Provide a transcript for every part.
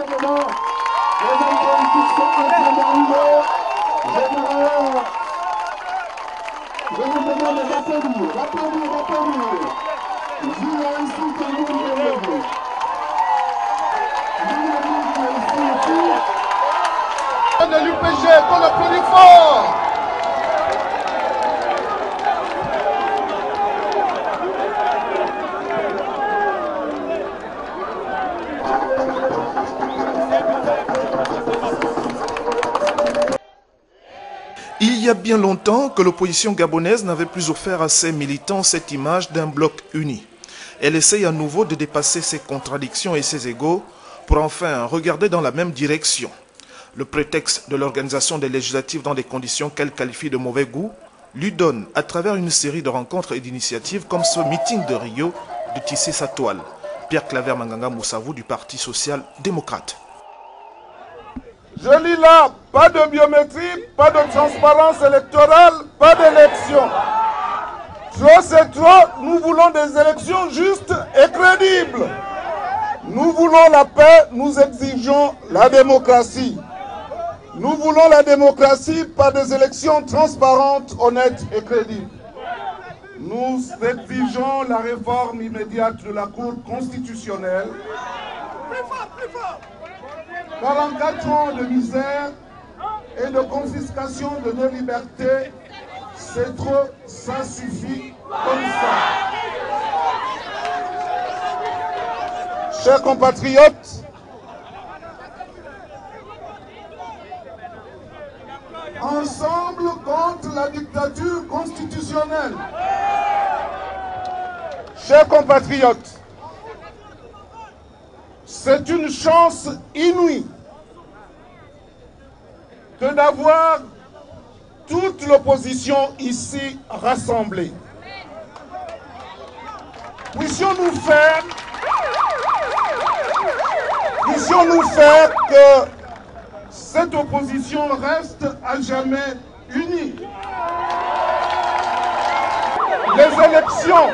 moment, les enfants qui sont en train d'arriver, je vous demande d'applaudir. Vive ici Tambour Mbembe. De l'UPG, qu'on applaudit fort. Il y a bien longtemps que l'opposition gabonaise n'avait plus offert à ses militants cette image d'un bloc uni. Elle essaye à nouveau de dépasser ses contradictions et ses égos pour enfin regarder dans la même direction. Le prétexte de l'organisation des législatives dans des conditions qu'elle qualifie de mauvais goût lui donne, à travers une série de rencontres et d'initiatives comme ce meeting de Rio, de tisser sa toile. Pierre Claver Manganga Moussavou du Parti social-démocrate. Je lis là, pas de biométrie, pas de transparence électorale, pas d'élection. Trop c'est trop, nous voulons des élections justes et crédibles. Nous voulons la paix, nous exigeons la démocratie. Nous voulons la démocratie par des élections transparentes, honnêtes et crédibles. Nous exigeons la réforme immédiate de la Cour constitutionnelle. 44 ans de misère et de confiscation de nos libertés, c'est trop, ça suffit comme ça. Chers compatriotes, ensemble contre la dictature constitutionnelle. Chers compatriotes, c'est une chance inouïe que d'avoir toute l'opposition ici rassemblée. Puissions-nous faire que cette opposition reste à jamais unie. Les élections,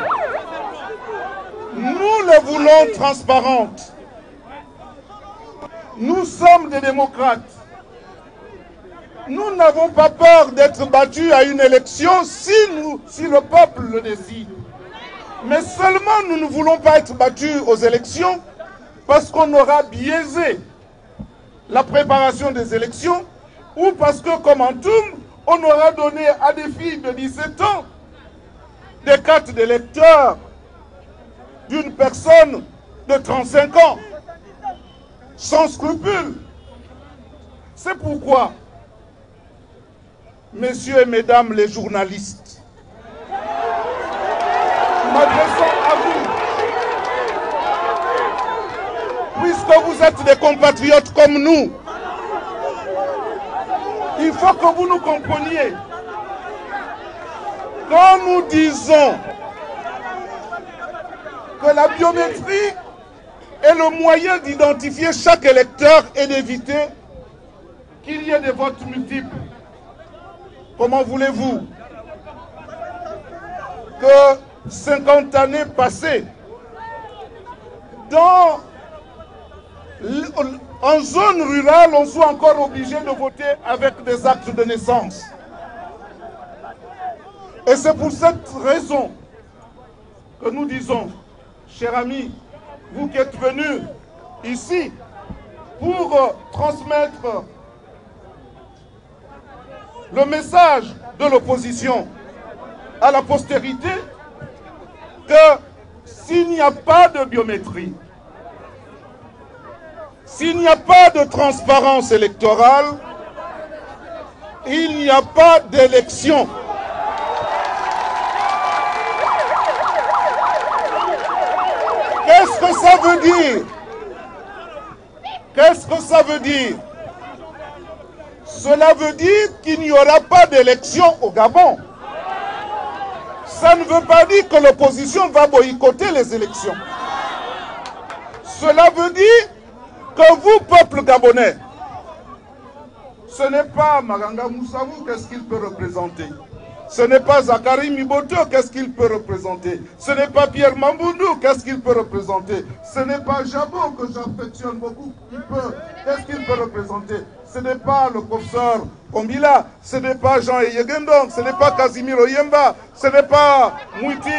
nous les voulons transparentes. Nous sommes des démocrates. Nous n'avons pas peur d'être battus à une élection si le peuple le décide. Mais seulement nous ne voulons pas être battus aux élections parce qu'on aura biaisé la préparation des élections ou parce que, comme en Toum, on aura donné à des filles de 17 ans des cartes d'électeurs d'une personne de 35 ans, sans scrupules. C'est pourquoi, messieurs et mesdames les journalistes, m'adressons à vous, puisque vous êtes des compatriotes comme nous, il faut que vous nous compreniez. Quand nous disons que la biométrie est le moyen d'identifier chaque électeur et d'éviter qu'il y ait des votes multiples, comment voulez-vous que 50 années passées, en zone rurale, on soit encore obligé de voter avec des actes de naissance? Et c'est pour cette raison que nous disons, chers amis, vous qui êtes venus ici pour transmettre le message de l'opposition à la postérité, que s'il n'y a pas de biométrie, s'il n'y a pas de transparence électorale, il n'y a pas d'élection. Qu'est-ce que ça veut dire? Qu'est-ce que ça veut dire? Cela veut dire qu'il n'y aura pas d'élection au Gabon. Ça ne veut pas dire que l'opposition va boycotter les élections. Cela veut dire que vous, peuple gabonais, ce n'est pas Manganga Moussavou, qu'est-ce qu'il peut représenter? Ce n'est pas Zakari Miboto, qu'est-ce qu'il peut représenter? Ce n'est pas Pierre Mamboundou, qu'est-ce qu'il peut représenter? Ce n'est pas Jabo, que j'affectionne beaucoup, qu'est-ce qu'il peut représenter? Ce n'est pas le professeur Kombila, ce n'est pas Jean Yegendong, ce n'est pas Casimir Oyemba, ce n'est pas Mouiti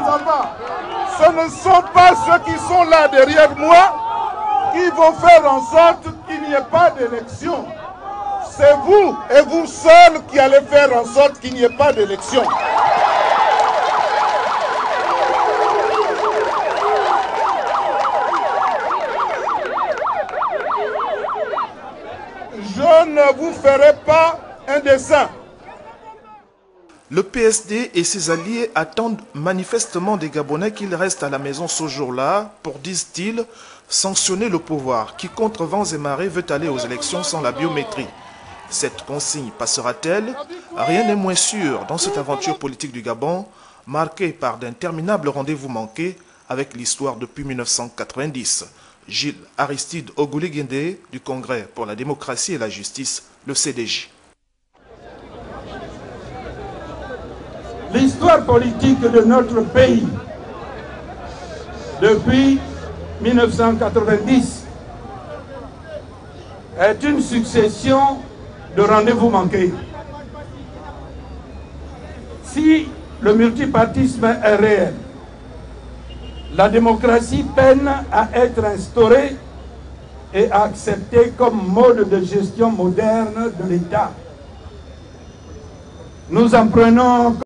Zamba. Ce ne sont pas ceux qui sont là derrière moi qui vont faire en sorte qu'il n'y ait pas d'élection. C'est vous et vous seuls qui allez faire en sorte qu'il n'y ait pas d'élection. Je ne vous ferai pas un dessin. Le PSD et ses alliés attendent manifestement des Gabonais qu'ils restent à la maison ce jour-là pour, disent-ils, sanctionner le pouvoir qui, contre vents et marées, veut aller aux élections sans la biométrie. Cette consigne passera-t-elle? Rien n'est moins sûr dans cette aventure politique du Gabon, marquée par d'interminables rendez-vous manqués avec l'histoire depuis 1990. Gilles Aristide Ogouligende du Congrès pour la démocratie et la justice, le CDJ. L'histoire politique de notre pays, depuis 1990, est une succession de rendez-vous manqués. Si le multipartisme est réel, la démocratie peine à être instaurée et acceptée comme mode de gestion moderne de l'État. Nous en prenons